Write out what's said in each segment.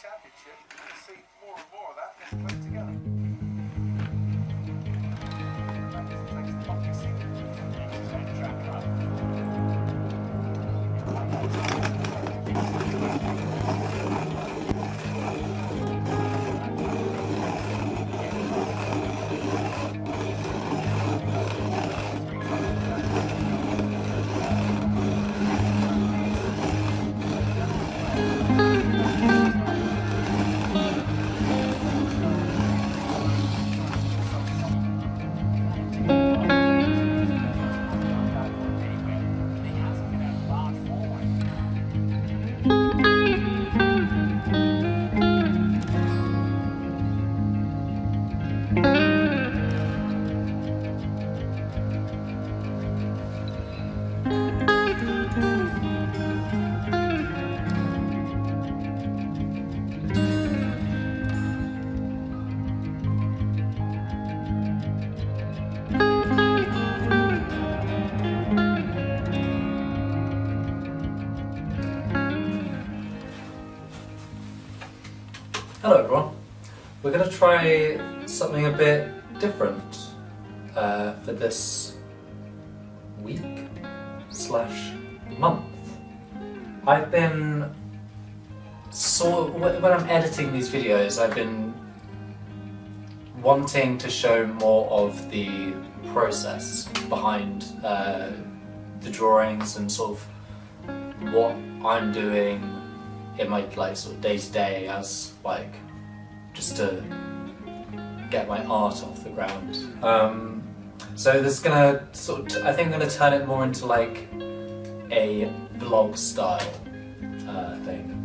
Championship, you'll see more and more of that getting put together. That just takes the bucket seat. Hello everyone, we're going to try something a bit different for this week/month. I've been when I'm editing these videos, I've been wanting to show more of the process behind the drawings and sort of what I'm doing in my sort of day-to-day as just to get my art off the ground. So this is gonna I think I'm gonna turn it more into a vlog style thing.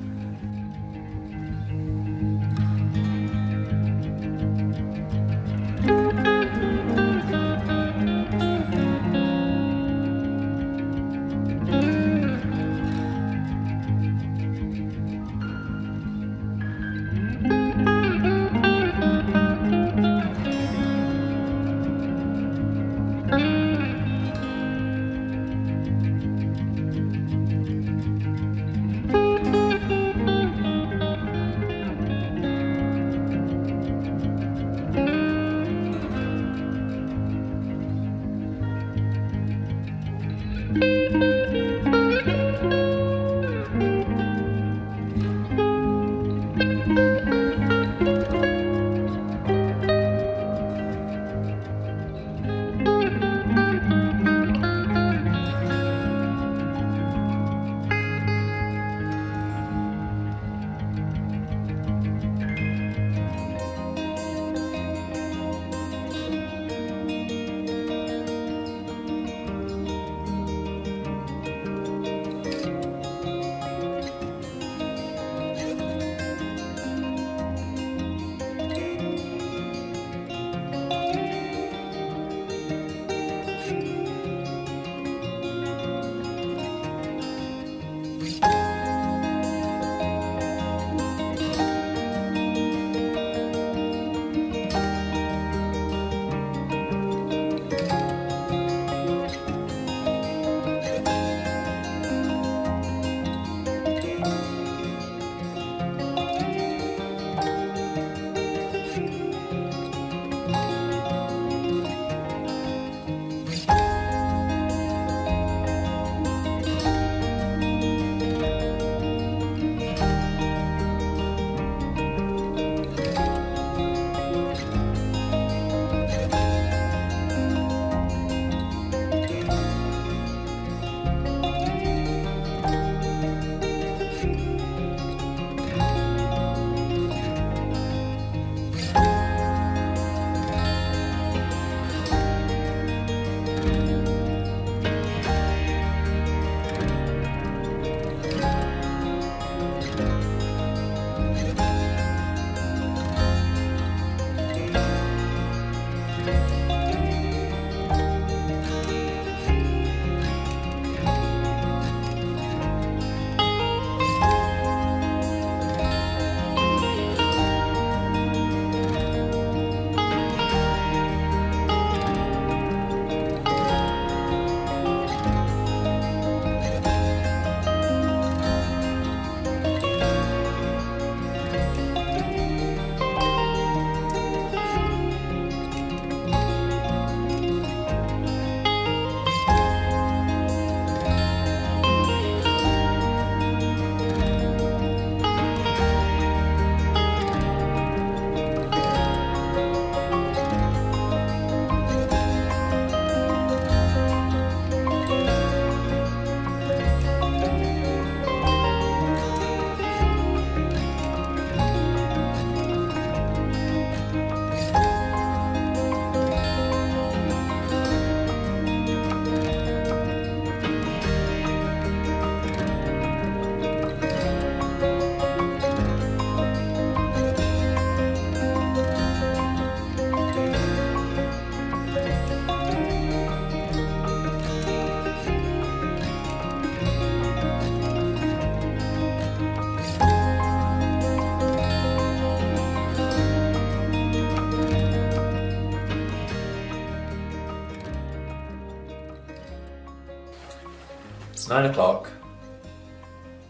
9 o'clock.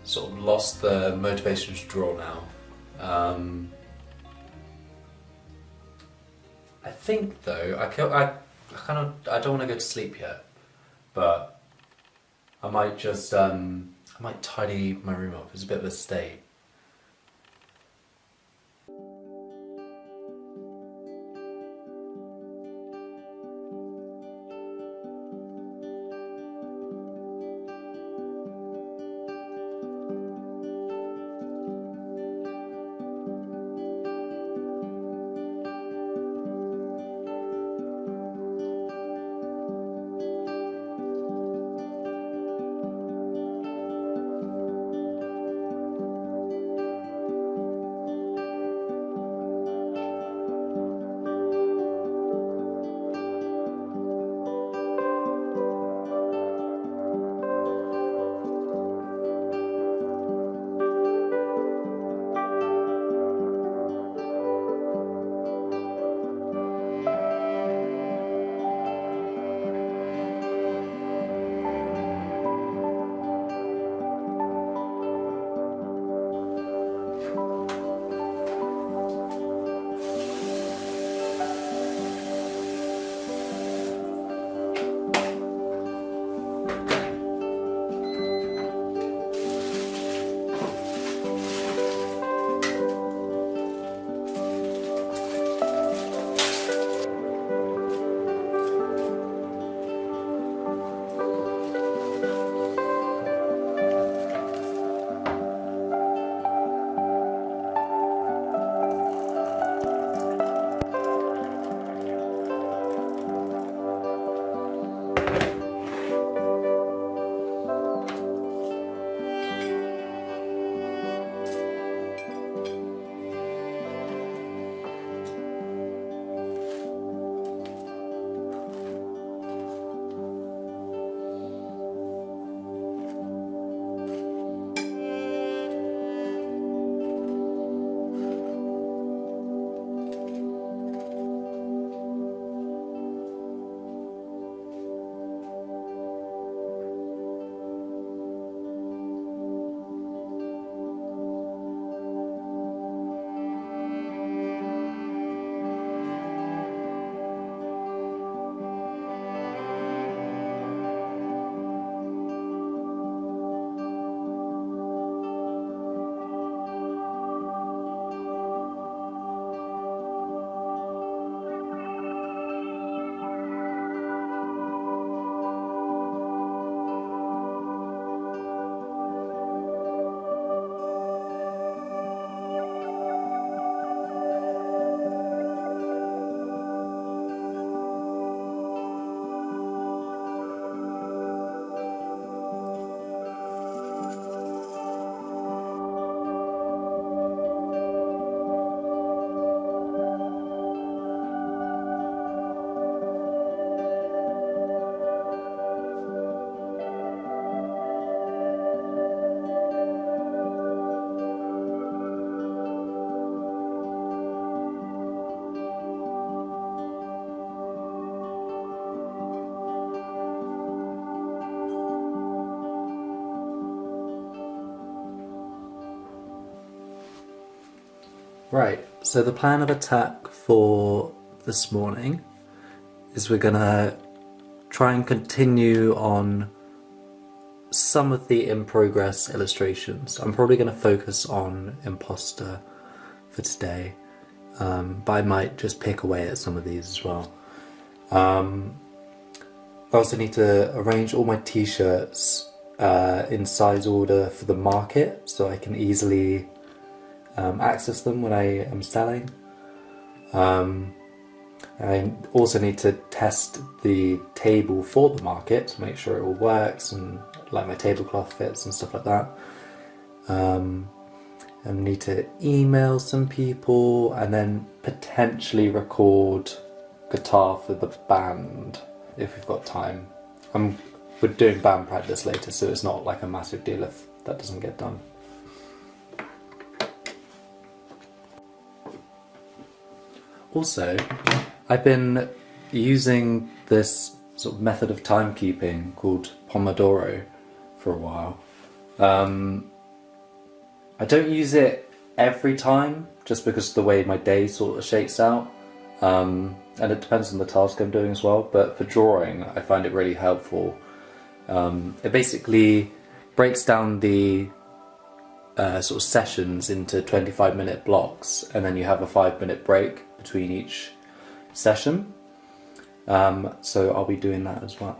Sort of lost the motivation to draw now. I think though, I don't want to go to sleep yet, but I might just I might tidy my room up. It's a bit of a state. Right, so the plan of attack for this morning is we're gonna try and continue on some of the in progress illustrations. I'm probably gonna focus on Imposter for today, but I might just pick away at some of these as well. I also need to arrange all my t-shirts in size order for the market so I can easily access them when I am selling. I also need to test the table for the market to make sure it all works and like my tablecloth fits and stuff like that. I need to email some people and then potentially record guitar for the band if we've got time. We're doing band practice later, so it's not like a massive deal if that doesn't get done. Also, I've been using this sort of method of timekeeping called Pomodoro for a while. I don't use it every time, just because of the way my day sort of shakes out. And it depends on the task I'm doing as well, but for drawing I find it really helpful. It basically breaks down the sort of sessions into 25-minute blocks, and then you have a 5-minute break between each session. So I'll be doing that as well.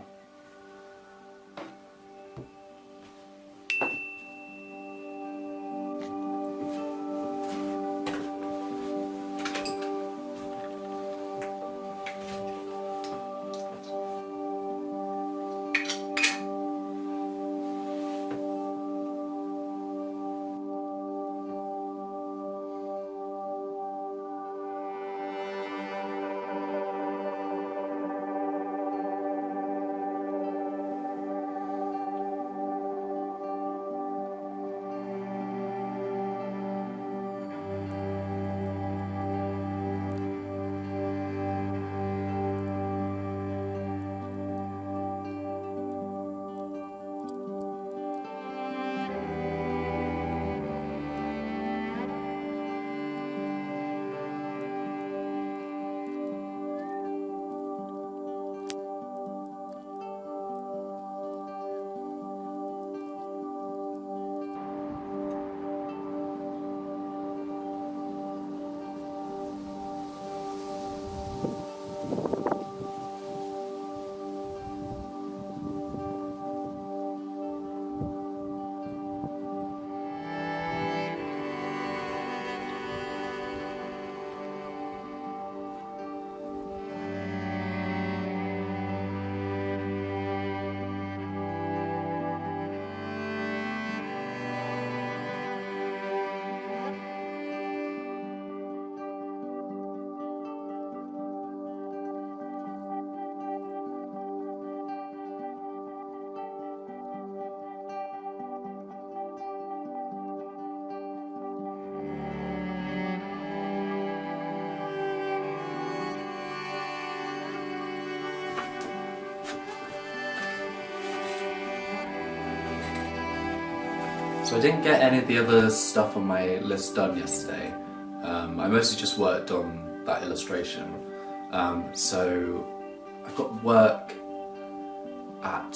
So I didn't get any of the other stuff on my list done yesterday. I mostly just worked on that illustration. So I've got work at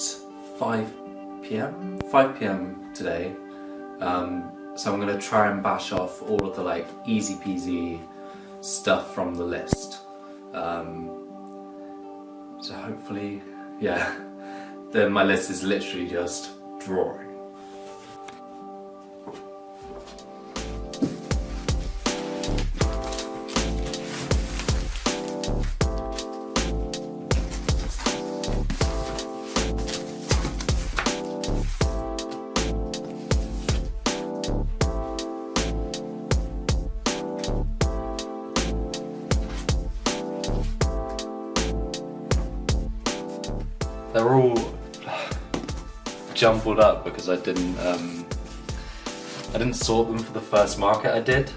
5 p.m. today. So I'm going to try and bash off all of the like easy peasy stuff from the list. So hopefully, yeah, then my list is literally just drawing. They're all jumbled up because I didn't sort them for the first market I did.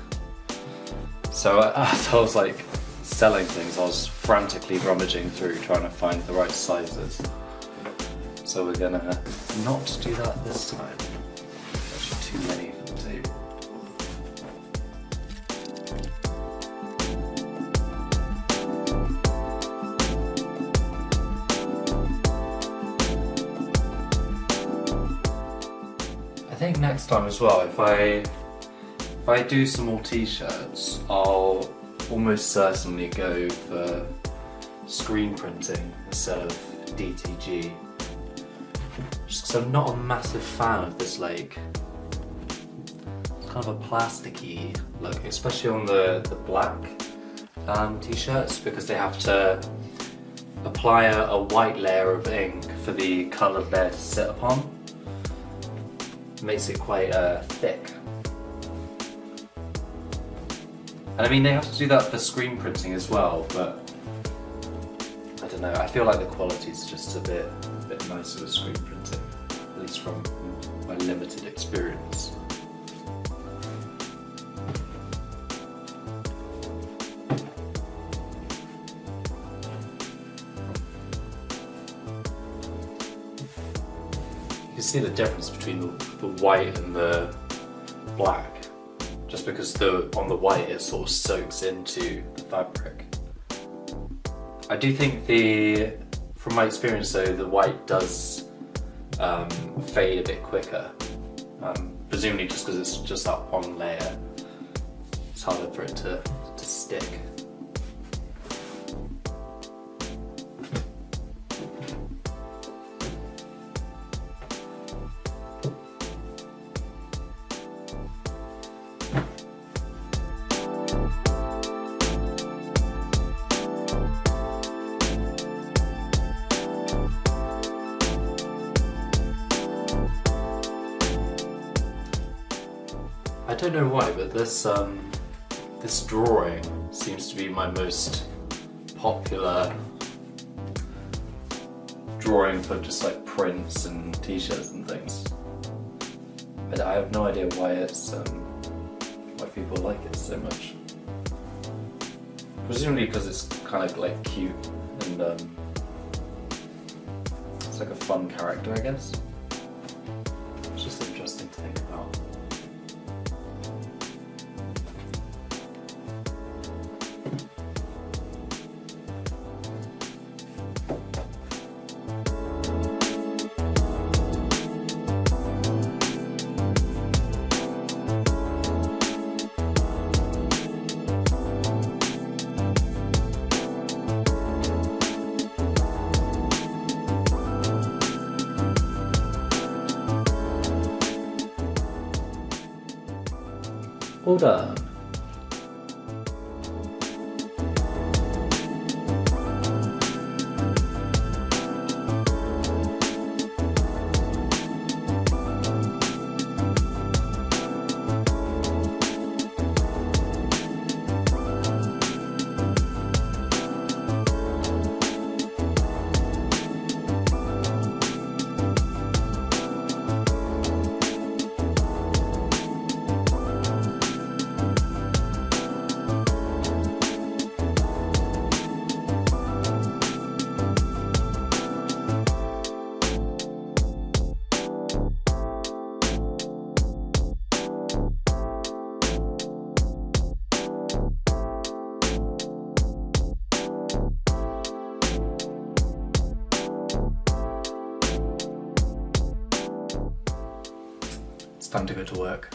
So as I was like selling things, I was frantically rummaging through trying to find the right sizes. So we're gonna not do that this time. There's actually too many for the table. I think next time as well, if I do some more t-shirts, I'll almost certainly go for screen printing instead of DTG. Just because I'm not a massive fan of this like kind of a plasticky look, especially on the black t-shirts, because they have to apply a white layer of ink for the coloured layer to sit upon. Makes it quite thick. And I mean, they have to do that for screen printing as well, but I don't know, I feel like the quality is just a bit nicer with screen printing, at least from my limited experience. can see the difference between the white and the black, just because on the white it sort of soaks into the fabric. I do think from my experience though, the white does fade a bit quicker, presumably just because it's just that one layer. It's harder for it to stick. I don't know why, but this drawing seems to be my most popular drawing for just like prints and t-shirts and things. But I have no idea why why people like it so much. Presumably because it's kind of like cute and it's like a fun character, I guess. It's just interesting to think about. All done. Time to go to work.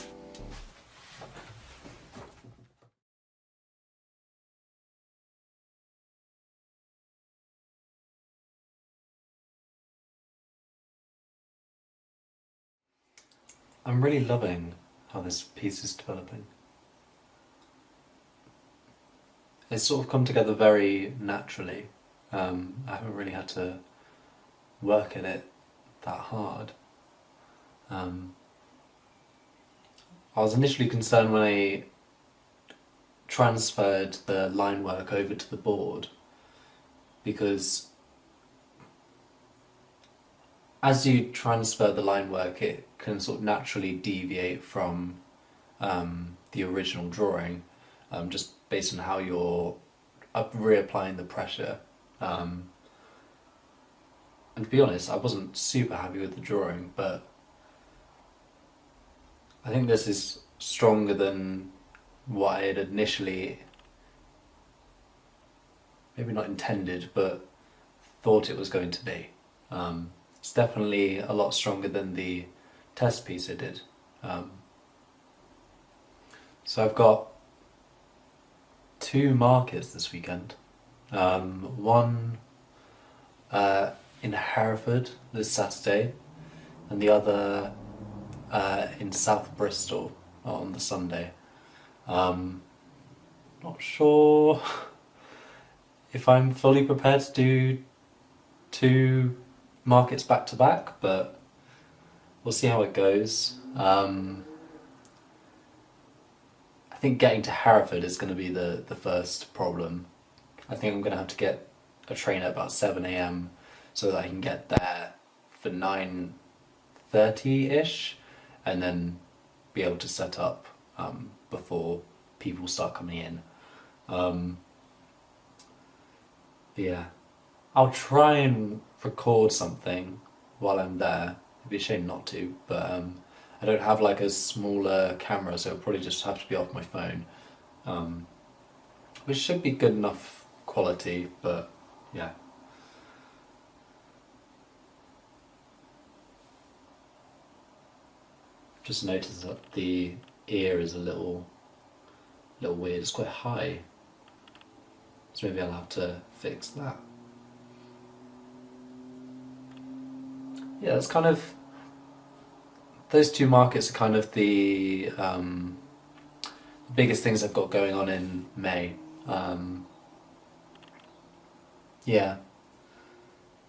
I'm really loving how this piece is developing. It's sort of come together very naturally. I haven't really had to work at it that hard. I was initially concerned when I transferred the line work over to the board, because as you transfer the line work it can sort of naturally deviate from the original drawing, just based on how you're reapplying the pressure. And to be honest, I wasn't super happy with the drawing, but I think this is stronger than what I had initially, maybe not intended, but thought it was going to be. It's definitely a lot stronger than the test piece I did. So I've got 2 markets this weekend. One in Hereford this Saturday, and the other in South Bristol on the Sunday. Not sure if I'm fully prepared to do 2 markets back to back, but we'll see how it goes. I think getting to Hereford is going to be the first problem. I think I'm going to have to get a train at about 7 AM so that I can get there for 9:30ish, and then be able to set up before people start coming in. Yeah, I'll try and record something while I'm there It'd be a shame not to, but I don't have like a smaller camera, so it'll probably just have to be off my phone. Which should be good enough quality, but yeah. Just noticed that the ear is a little weird. It's quite high, so maybe I'll have to fix that. Yeah, it's kind of, those two markets are kind of the biggest things I've got going on in May. Yeah,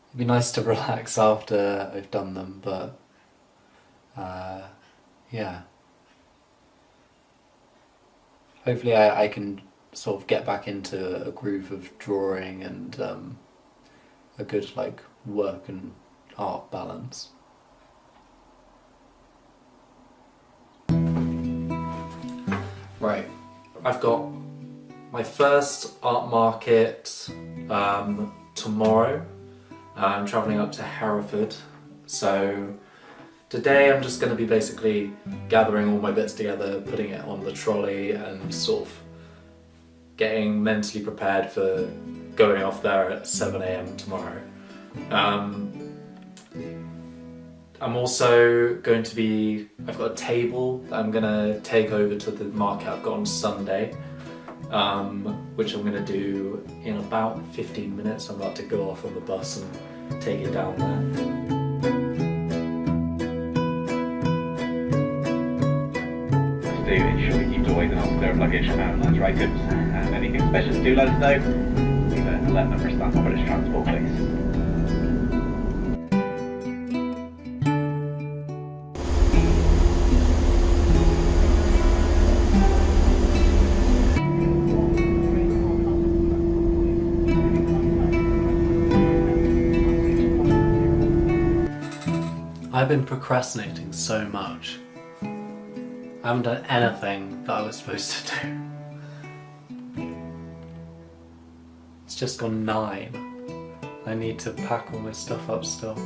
it'd be nice to relax after I've done them, but yeah. Hopefully I can sort of get back into a groove of drawing and a good like work and art balance. Right, I've got my first art market tomorrow. I'm travelling up to Hereford, so today I'm just going to be basically gathering all my bits together, putting it on the trolley and sort of getting mentally prepared for going off there at 7 AM tomorrow. I'm also going to be, I've got a table that I'm going to take over to the market I've got on Sunday, which I'm going to do in about 15 minutes. I'm about to go off on the bus and take it down there. Do ensure you keep always an all clear of luggage and larger items, and anything special to do, let us know. Leave a alert number stand for British Transport, please. I've been procrastinating so much. I haven't done anything that I was supposed to do. It's just gone 9. I need to pack all my stuff up still.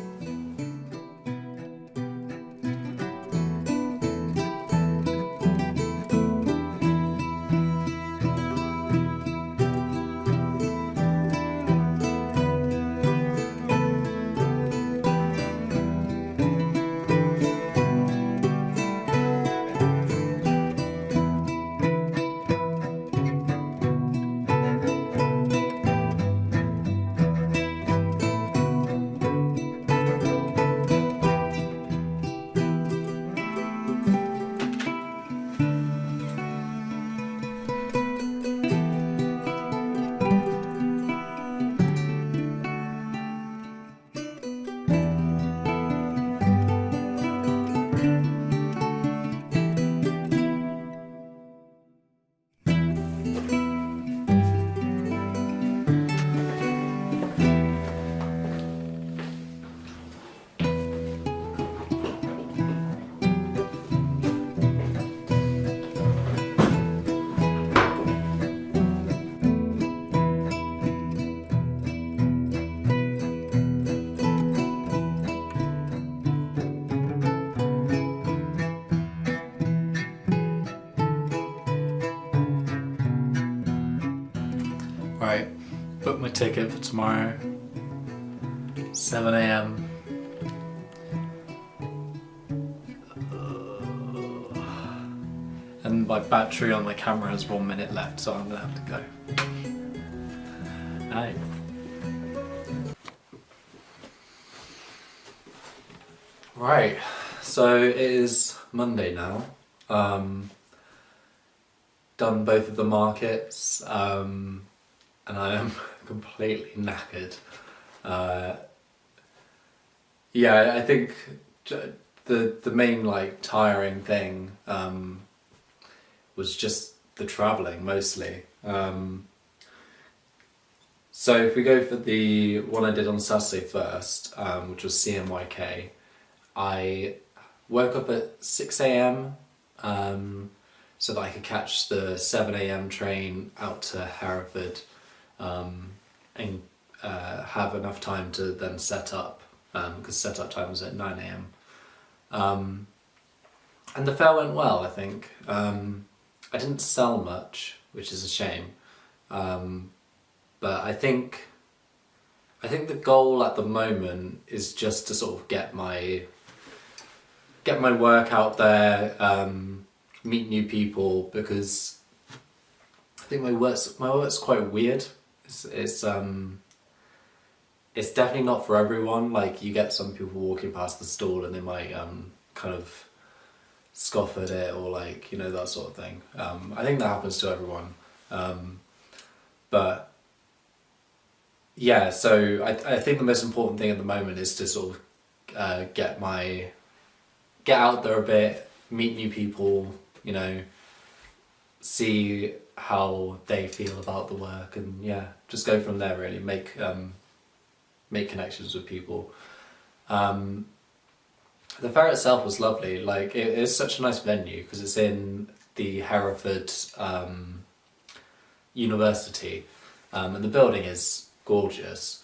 Right, booked my ticket for tomorrow, 7 AM. And my battery on my camera has 1 minute left, so I'm gonna have to go. Alright. Right, so it is Monday now. Done both of the markets, and I am completely knackered. Yeah, I think the main like tiring thing was just the travelling mostly. So if we go for the one I did on Saturday first, which was CMYK, I woke up at 6 AM so that I could catch the 7 AM train out to Hereford and have enough time to then set up, because set up time was at 9 AM. And the fair went well, I think. I didn't sell much, which is a shame. But I think the goal at the moment is just to sort of get my work out there, meet new people, because I think my work's quite weird. It's definitely not for everyone. Like, you get some people walking past the stall and they might kind of scoff at it, or like, you know, that sort of thing. I think that happens to everyone. But yeah, so I think the most important thing at the moment is to sort of get out there a bit, meet new people, you know, see how they feel about the work, and yeah, just go from there really, make connections with people. The fair itself was lovely. Like, it is such a nice venue because it's in the Hereford University, and the building is gorgeous.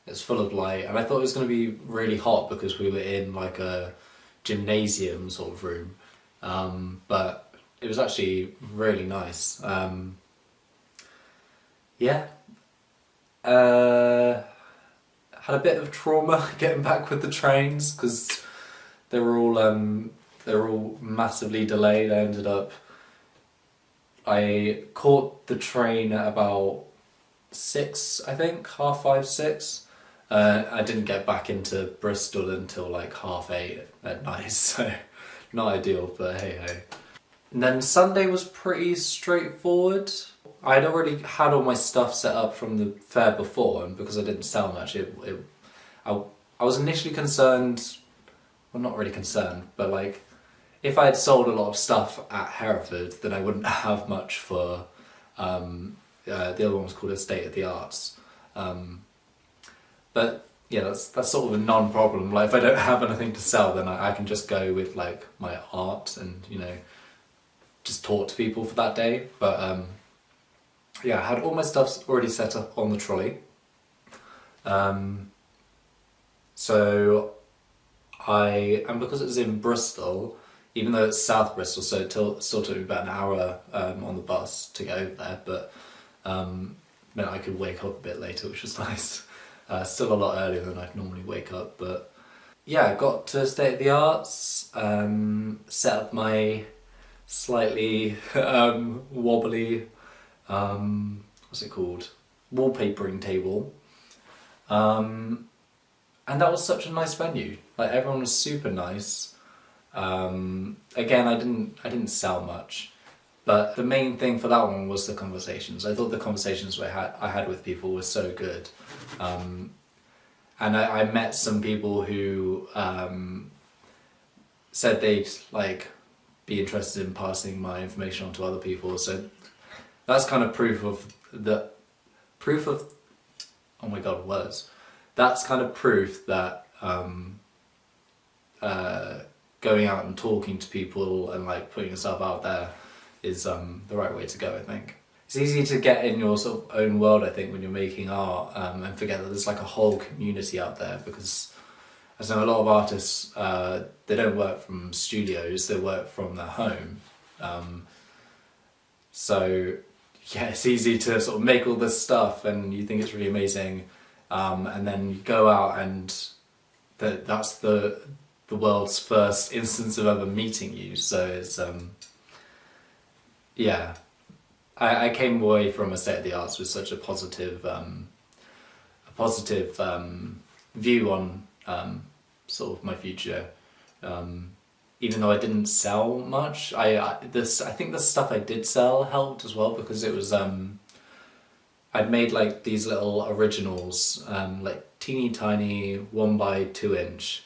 It's full of light, and I thought it was going to be really hot because we were in like a gymnasium sort of room, but it was actually really nice. Yeah. Had a bit of trauma getting back with the trains because they were all massively delayed. I caught the train at about 6, I think, 5:30, 6. I didn't get back into Bristol until like 8:30 at night, so not ideal, but hey ho. And then Sunday was pretty straightforward. I'd already had all my stuff set up from the fair before, and because I didn't sell much, I was initially concerned, well, not really concerned, but like, if I had sold a lot of stuff at Hereford, then I wouldn't have much for, the other one was called Estate of the Arts. But yeah, that's sort of a non-problem. Like, if I don't have anything to sell, then I can just go with like my art and, you know, just talk to people for that day. But yeah, I had all my stuff already set up on the trolley. So and because it was in Bristol, even though it's South Bristol, so it still took me about an hour on the bus to get over there, but meant I could wake up a bit later, which was nice. Still a lot earlier than I'd normally wake up, but yeah, I got to State of the Arts, set up my slightly wobbly, what's it called, wallpapering table, and that was such a nice venue. Like, everyone was super nice. Again, I didn't sell much, but the main thing for that one was the conversations. I thought the conversations I had with people were so good, and I met some people who said they'd like be interested in passing my information on to other people. So that's kind of oh my god, words. That's kind of proof that going out and talking to people and like putting yourself out there is the right way to go, I think. It's easy to get in your sort of own world, I think, when you're making art, and forget that there's like a whole community out there, because I know a lot of artists, they don't work from studios, they work from their home. So yeah, it's easy to sort of make all this stuff and you think it's really amazing, and then you go out and that's the world's first instance of ever meeting you. So it's yeah, I came away from Estate of the Arts with such a positive view on sort of my future. Even though I didn't sell much, I think the stuff I did sell helped as well, because it was I'd made like these little originals, like teeny tiny 1x2 inch,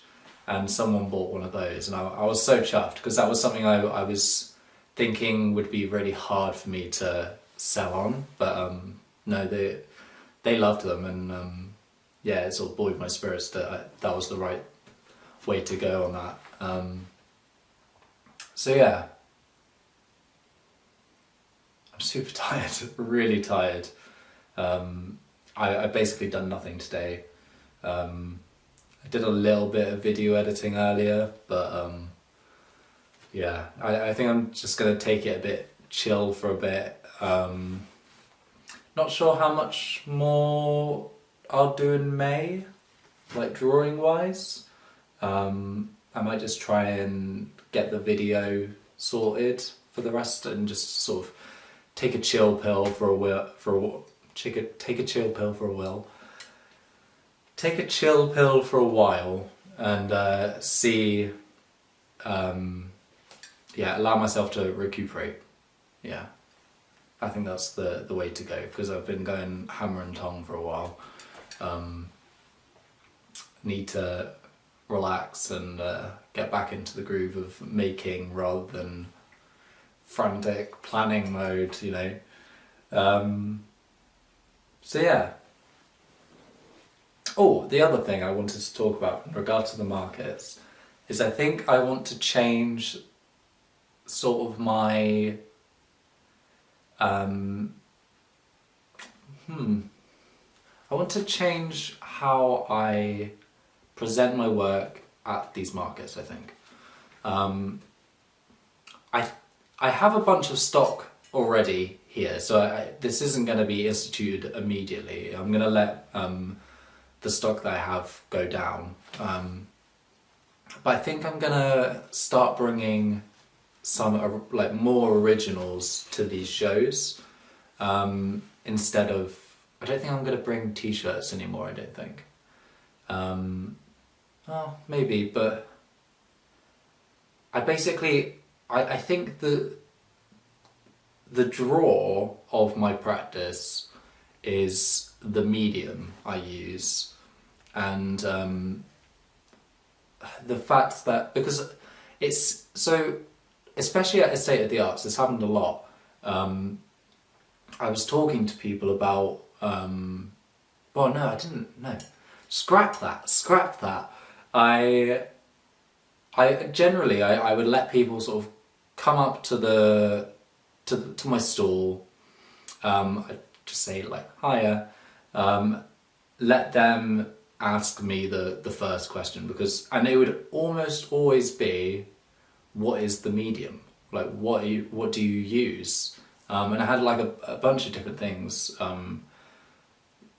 and someone bought one of those, and I was so chuffed, because that was something I was thinking would be really hard for me to sell on, but no, they loved them, and yeah, it sort of buoyed my spirits that that was the right way to go on that. So yeah, I'm super tired, really tired. I basically done nothing today, I did a little bit of video editing earlier, but yeah, I think I'm just gonna take it a bit chill for a bit. Not sure how much more I'll do in May, like drawing wise. I might just try and get the video sorted for the rest and just sort of take a chill pill for a while. Take a chill pill for a while. Take a chill pill for a while and see. Yeah, allow myself to recuperate. Yeah, I think that's the way to go because I've been going hammer and tongue for a while. Need to relax and get back into the groove of making rather than frantic planning mode, you know. So yeah. Oh, the other thing I wanted to talk about in regard to the markets is I think I want to change sort of my I want to change how I present my work at these markets, I think. I have a bunch of stock already here, so this isn't going to be instituted immediately. I'm going to let the stock that I have go down. But I think I'm going to start bringing some like more originals to these shows instead of... I don't think I'm going to bring t-shirts anymore, I don't think. Well, maybe, but I think the draw of my practice is the medium I use, and the fact that, because it's so, especially at Estate of the Arts, this happened a lot. I was talking to people about well, no, I didn't. No, scrap that. I generally I would let people sort of come up to my stall. I'd just say like hiya. Let them ask me the first question, and it would almost always be, what is the medium? Like what do you use? And I had like a bunch of different things.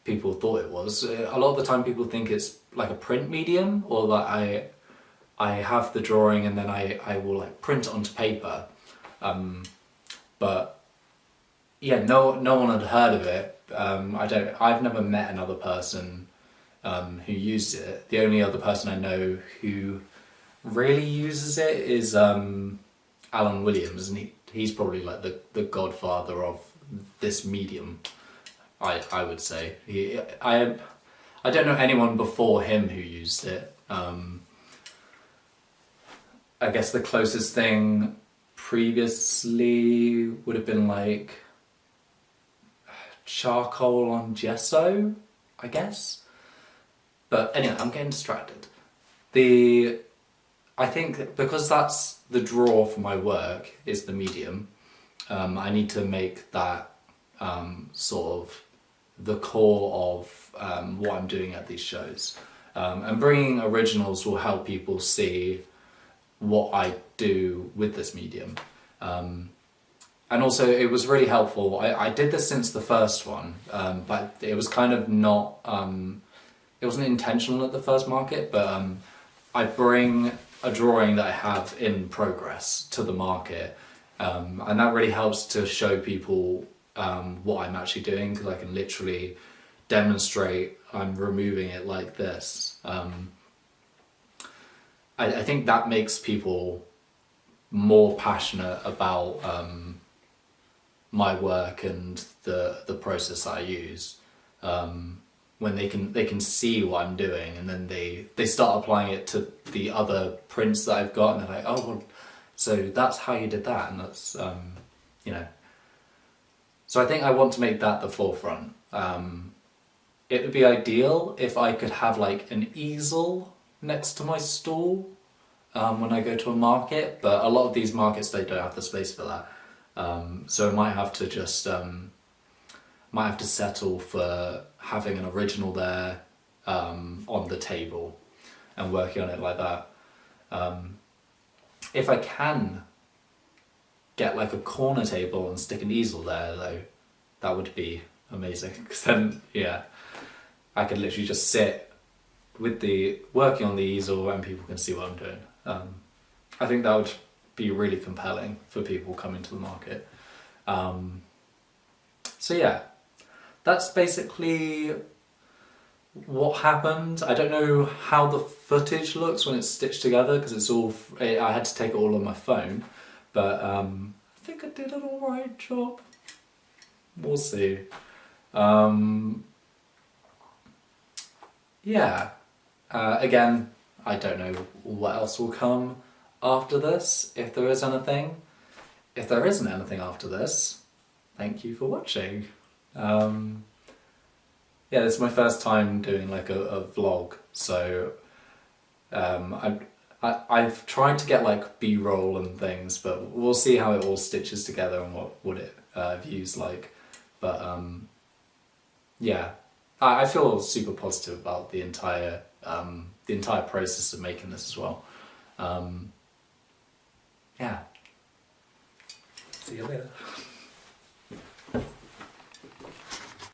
People thought it was. A lot of the time people think it's like a print medium, or that I have the drawing and then I will like print it onto paper. But yeah, no one had heard of it. I've never met another person who used it. The only other person I know who really uses it is Alan Williams, and he's probably like the godfather of this medium. I would say. I don't know anyone before him who used it. I guess the closest thing previously would have been like charcoal on gesso, I guess. But anyway, I'm getting distracted. I think because that's the draw for my work, is the medium, I need to make that sort of the core of what I'm doing at these shows. And bringing originals will help people see what I do with this medium. And also it was really helpful. I did this since the first one, but it was kind of not, it wasn't intentional at the first market, but I bring a drawing that I have in progress to the market, and that really helps to show people what I'm actually doing, because I can literally demonstrate I'm removing it like this. I think that makes people more passionate about my work and the process I use, when they can see what I'm doing, and then they start applying it to the other prints that I've got, and they're like, oh well, so that's how you did that, and that's you know. So I think I want to make that the forefront. It would be ideal if I could have like an easel next to my stall when I go to a market, but a lot of these markets, they don't have the space for that. So I might have to just settle for having an original there on the table. and working on it like that. If I can get like a corner table and stick an easel there though, that would be amazing, because then I could literally just sit with working on the easel and people can see what I'm doing. I think that would be really compelling for people coming to the market. So yeah, that's basically what happened. I don't know how the footage looks when it's stitched together, because it's all, I had to take it all on my phone, but I think I did an alright job. We'll see. Again, I don't know what else will come after this, if there is anything. If there isn't anything after this, thank you for watching. This is my first time doing like a vlog, so I've tried to get like B-roll and things, but we'll see how it all stitches together and what it views like. But I feel super positive about the entire process of making this as well. See you later.